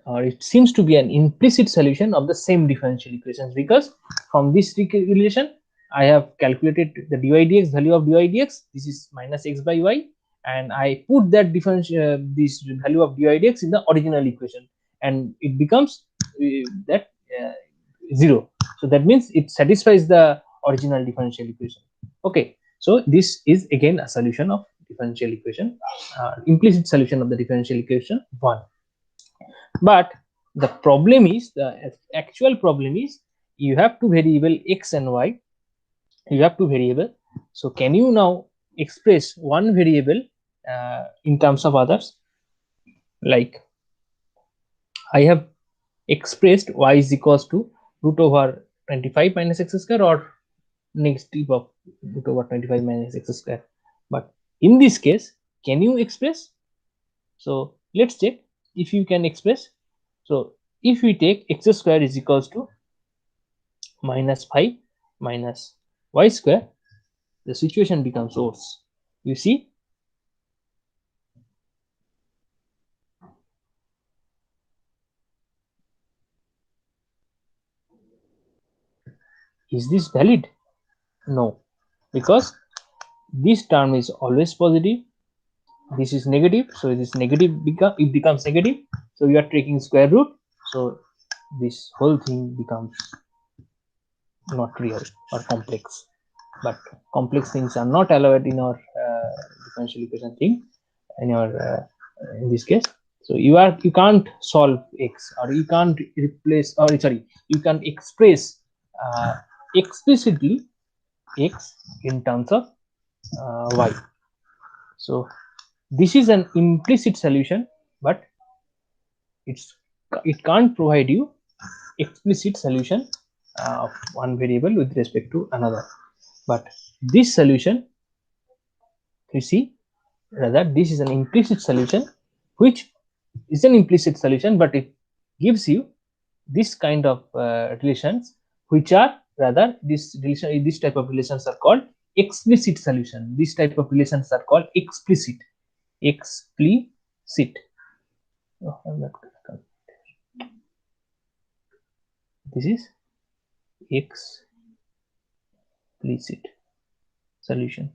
or it seems to be an implicit solution of the same differential equations, because from this relation I have calculated the dy dx value of dy dx. This is minus x by y, and I put that differential this value of dy dx in the original equation, and it becomes that 0. So that means it satisfies the original differential equation. Okay, so this is again a solution of differential equation, implicit solution of the differential equation 1. But the problem is, the actual problem is, you have two variable x and y. You have two variable. So can you now express one variable in terms of others? Like I have expressed y is equals to root over 25 minus x square, or negative of root over 25 minus x square. But in this case, can you express? So let's check if you can express. So if we take x square is equals to minus 5 minus y square, the situation becomes worse. You see, is this valid? No, because this term is always positive, this is negative, so it is negative, it becomes negative, so you are taking square root, so this whole thing becomes not real or complex. But complex things are not allowed in our differential equation thing, in our in this case. So you can't solve x, or you can't replace, or sorry, you can express explicitly x in terms of y. So this is an implicit solution, but it can't provide you explicit solution of one variable with respect to another. But this solution, you see, rather this is an implicit solution, which is an implicit solution, but it gives you this kind of relations, which are rather this type of relations are called explicit solution. This type of relations are called explicit. Oh, I'm not gonna come. This is explicit solution.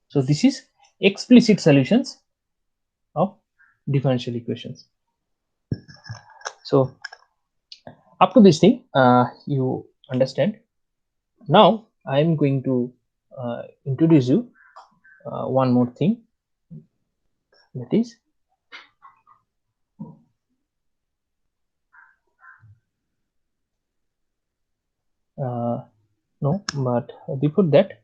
So this is explicit solutions of differential equations. So up to this thing, you understand. Now I am going to introduce you one more thing, that is no, but before that,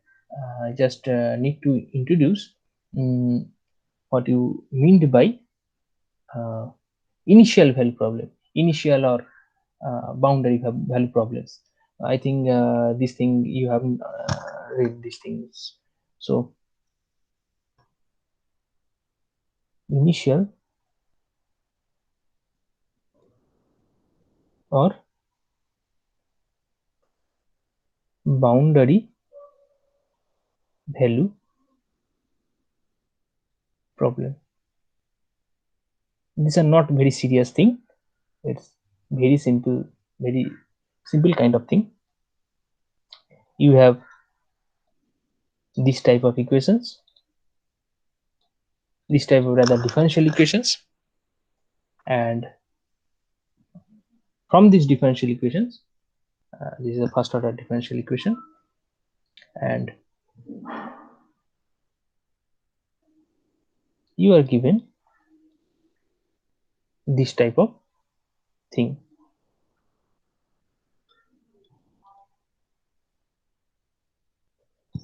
I just need to introduce what you mean by initial value problem, initial or boundary value problems. I think this thing you haven't read these things. So initial or boundary value problem. These are not very serious thing. It's very simple kind of thing. You have this type of equations, this type of rather differential equations, and from these differential equations, this is a first order differential equation, and you are given this type of thing.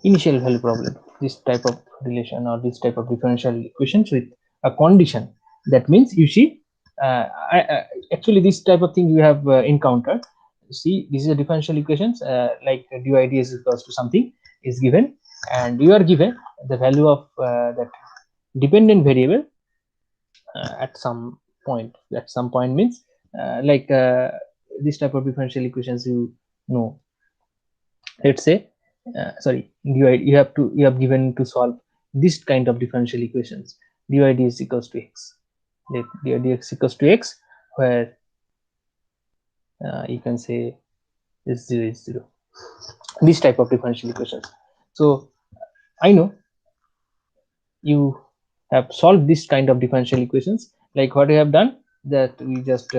Initial value problem, this type of relation or this type of differential equations with a condition. That means you see, actually this type of thing you have encountered. See, this is a differential equations like dy ds is equals to something is given, and you are given the value of that dependent variable at some point. At some point means like this type of differential equations, you know, let's say sorry, you have given to solve this kind of differential equations. Dy is equals to x, let dy dx equals to x, where you can say this 0 is 0, this type of differential equations. So I know you have solved this kind of differential equations. Like what I have done, that we just take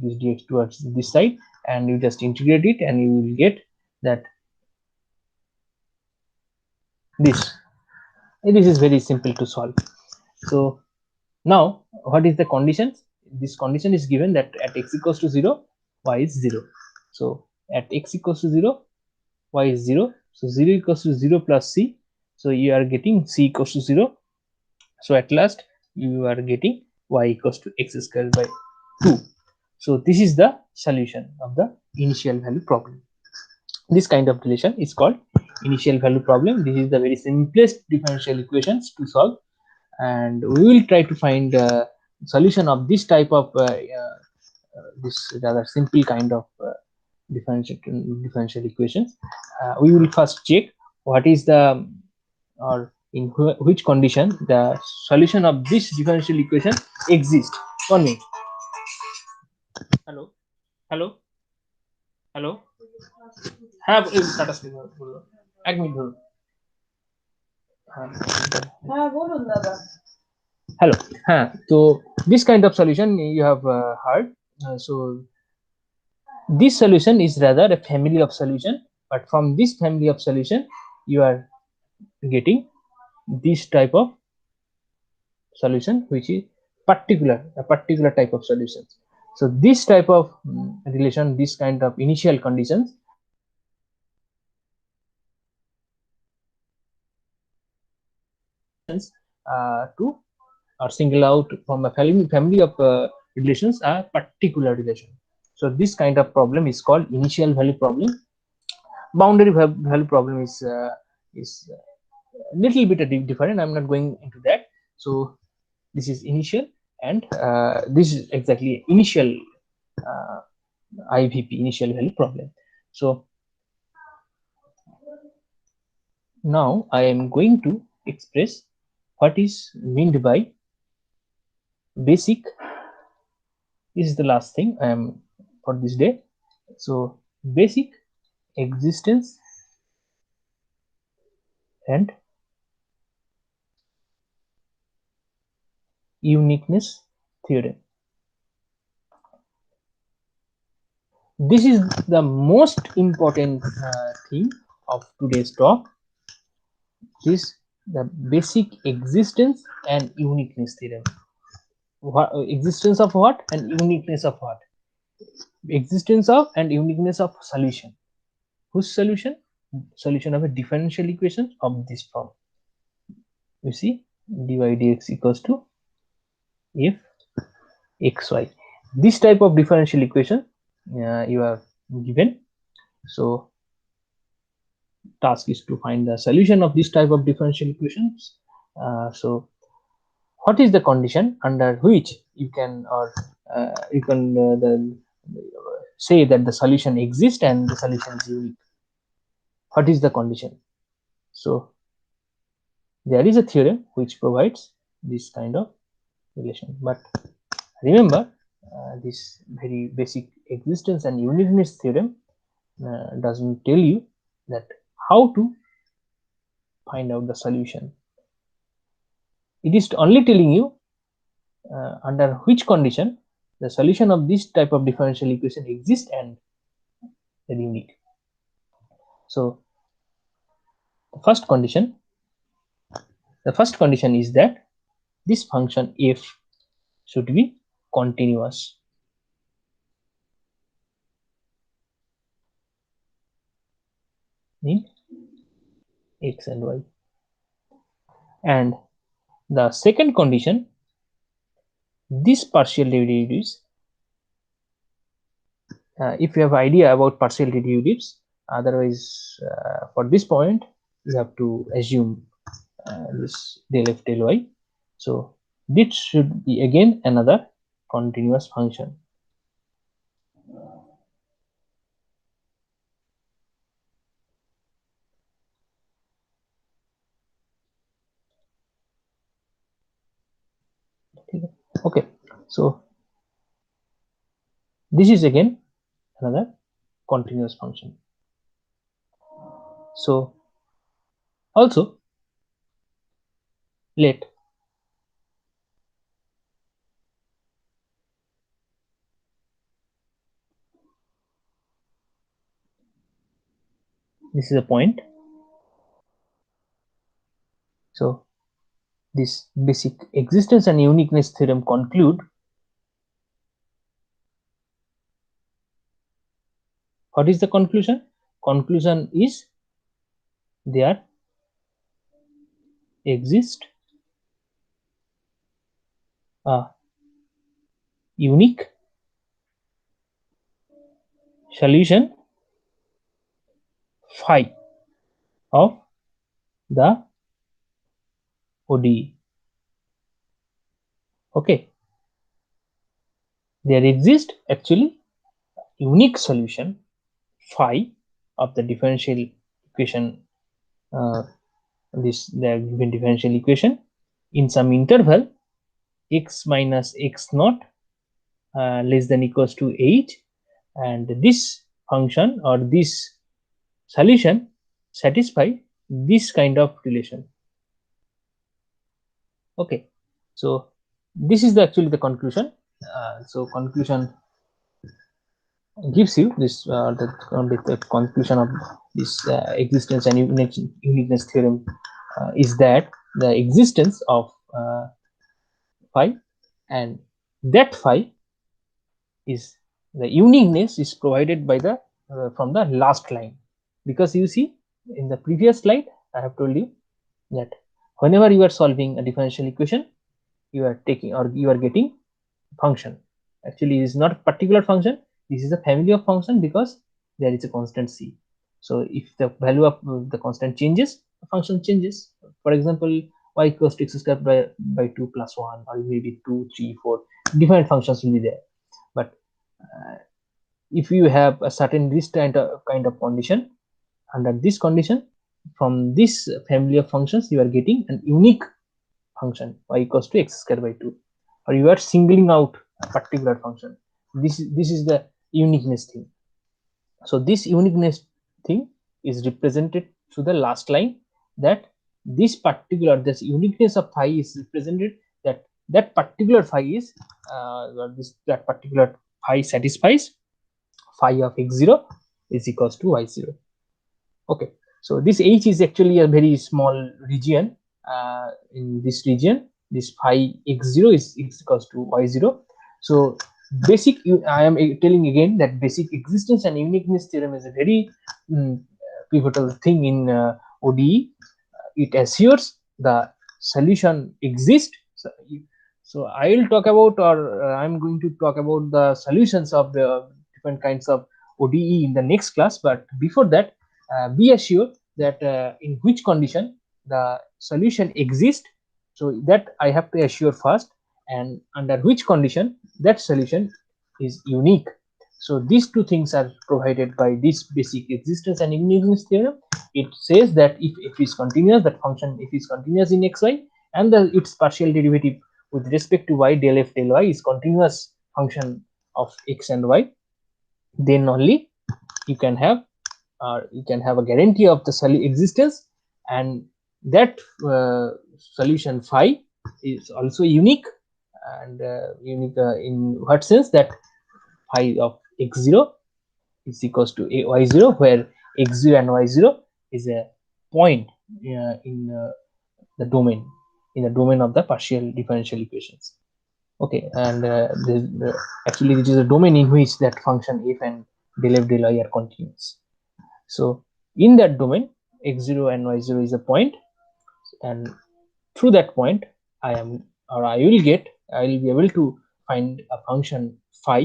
this dx towards this side, and you just integrate it, and you will get that this is very simple to solve. So now what is the conditions? This condition is given that at x equals to 0, y is 0. So at x equals to 0, y is 0. So 0 equals to 0 plus c. So you are getting c equals to 0. So at last you are getting y equals to x squared by 2. So this is the solution of the initial value problem. This kind of relation is called initial value problem. This is the very simplest differential equations to solve, and we will try to find a solution of this type of this rather simple kind of differential equations. We will first check what is the or in which condition the solution of this differential equation exists. 1 minute. Hello, hello, hello. হ্যাঁ tata sky বলুন, 1 minute ধরুন। হ্যাঁ বলুন দাদা। Hello. So this kind of solution you have heard. So this solution is rather a family of solution, but from this family of solution you are getting this type of solution, which is a particular type of solutions. So this type of relation, this kind of initial conditions to or single out from a family of relations a particular relation. So this kind of problem is called initial value problem. Boundary value problem is little bit different. I'm not going into that. So this is initial, and this is exactly initial IVP, initial value problem. So now I am going to express what is meant by basic. This is the last thing I am for this day. So basic existence and uniqueness theorem. This is the most important thing of today's talk. Is the basic existence and uniqueness theorem. Existence of what and uniqueness of what? Existence of and uniqueness of solution. Whose solution? Solution of a differential equation of this form. You see, dy dx equals to f xy. this type of differential equation you are given. So task is to find the solution of this type of differential equations. So what is the condition under which you can say that the solution exists and the solution is unique? What is the condition? So there is a theorem which provides this kind of relation, but remember this very basic existence and uniqueness theorem doesn't tell you that how to find out the solution. It is only telling you under which condition the solution of this type of differential equation exists and is unique. So the first condition is that this function f should be continuous. In x and y. And the second condition, this partial derivatives, if you have idea about partial derivatives, otherwise for this point you have to assume this del f del y. So this should be again another continuous function. Okay, so this is again another continuous function. So also let this is a point. So this basic existence and uniqueness theorem conclude. What is the conclusion? Conclusion is there exist a unique solution phi of the ODE. Okay, there exists actually unique solution phi of the differential equation, the given differential equation in some interval x minus x naught less than equals to 8, and this function or this solution satisfy this kind of relation. Okay, so this is actually the conclusion. So conclusion gives you this the conclusion of this existence and uniqueness theorem is that the existence of phi, and that phi is the uniqueness is provided by the from the last line, because you see in the previous slide I have told you that whenever you are solving a differential equation, you are taking or you are getting function. Actually, it is not a particular function. This is a family of function because there is a constant c. So if the value of the constant changes, the function changes. For example, y equals to x squared by 2 plus 1, or maybe 2, 3, 4. Different functions will be there. But if you have a certain this kind of condition, under this condition, from this family of functions, you are getting an unique function y equals to x squared by 2, or you are singling out a particular function. This is the uniqueness thing. So this uniqueness thing is represented through the last line, that this uniqueness of phi is represented that particular phi is that particular phi satisfies phi of x0 is equals to y0. Okay, so this h is actually a very small region. In this region, this phi x0 is equals to y0. So basic, I am telling again that basic existence and uniqueness theorem is a very pivotal thing in ODE. It assures the solution exists. So I will talk about, or I'm going to talk about the solutions of the different kinds of ODE in the next class. But before that, be assured that in which condition the solution exists. So that I have to assure first, and under which condition that solution is unique. So these two things are provided by this basic existence and uniqueness theorem. It says that if f is continuous, that function f is continuous in xy, and its partial derivative with respect to y del f del y is continuous function of x and y, then only you can have a guarantee of the existence, and that solution phi is also unique. And unique in what sense? That phi of x0 is equals to y0, where x0 and y0 is a point in the domain of the partial differential equations. Okay, and actually this is a domain in which that function f and del f del y are continuous. So in that domain, x0 and y0 is a point, and through that point I will be able to find a function phi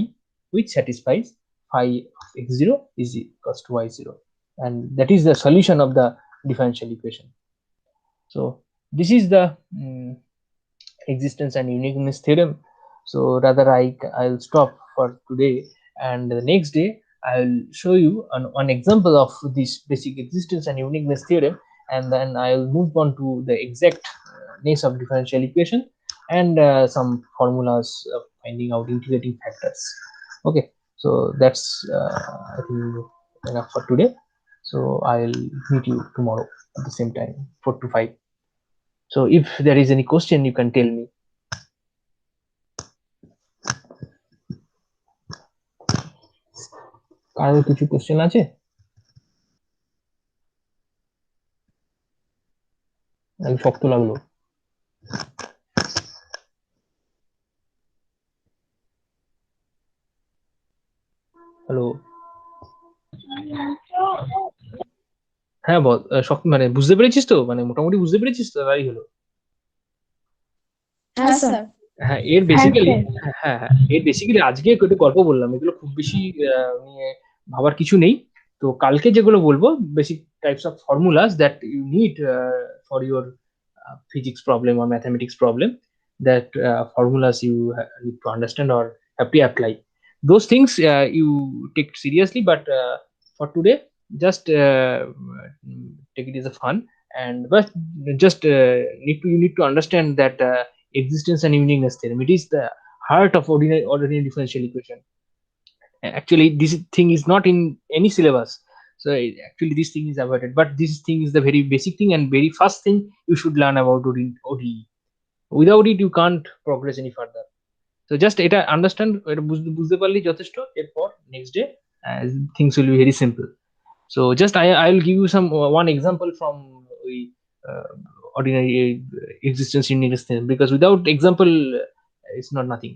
which satisfies phi of x0 is equals to y0, and that is the solution of the differential equation. So this is the existence and uniqueness theorem. So rather I'll stop for today, and the next day I'll show you an example of this basic existence and uniqueness theorem, and then I'll move on to the exactness of differential equation and some formulas of finding out integrating factors. Okay, so that's I think enough for today. So I'll meet you tomorrow at the same time, 4 to 5. So if there is any question, you can tell me. কারোর কিছু question আছে? শক্ত লাগলো। Hello, হ্যাঁ বল। শক্ত মানে বুঝতে পেরেছিস তো? মানে মোটামুটি বুঝতে পেরেছিস তো? তাই হলো। হ্যাঁ স্যার। হ্যাঁ, এর বেসিক্যালি আজকে একটু গল্প বললাম, এগুলো খুব বেশি নিয়ে ভাবার কিছু নেই। তো কালকে যেগুলো বলবো, basic types of formulas that you need for your physics problem or mathematics problem, that formulas you need to understand or have to apply. Those things you take seriously, but for today, just take it as a fun. And but just you need to understand that existence and uniqueness theorem, it is the heart of ordinary differential equation. Actually this thing is not in any syllabus, so actually this thing is avoided, but this thing is the very basic thing and very first thing you should learn about ODE. Without it you can't progress any further. So just এটা understand, এটা বুঝতে পারলেই যথেষ্ট। এরপর next day things will be very simple. So just I will give you some one example from ordinary existence uniqueness theorem, because without example it's not nothing.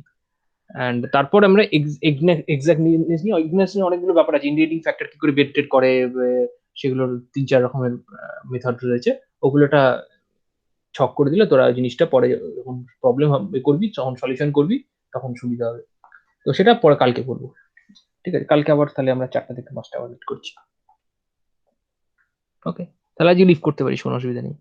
and তারপর আমরা এক্সাক্টনেস নিয়ে অনেকগুলো ব্যাপার আছে, ইন্ডিকেটিং ফ্যাক্টর কি করে বের টের করে, সেগুলোর 3-4 রকমের মেথড রয়েছে। ওগুলোটা ছক করে দিলে তোরা জিনিসটা পরে যখন প্রবলেম করবি, যখন সলিউশন করবি তখন সুবিধা হবে। তো সেটা পরে কালকে করবো, ঠিক আছে? কালকে আবার তাহলে আমরা 4টা থেকে 5টা আবার মিট করছি। ওকে, তাহলে আজকে লিভ করতে পারিস, কোনো অসুবিধা নেই।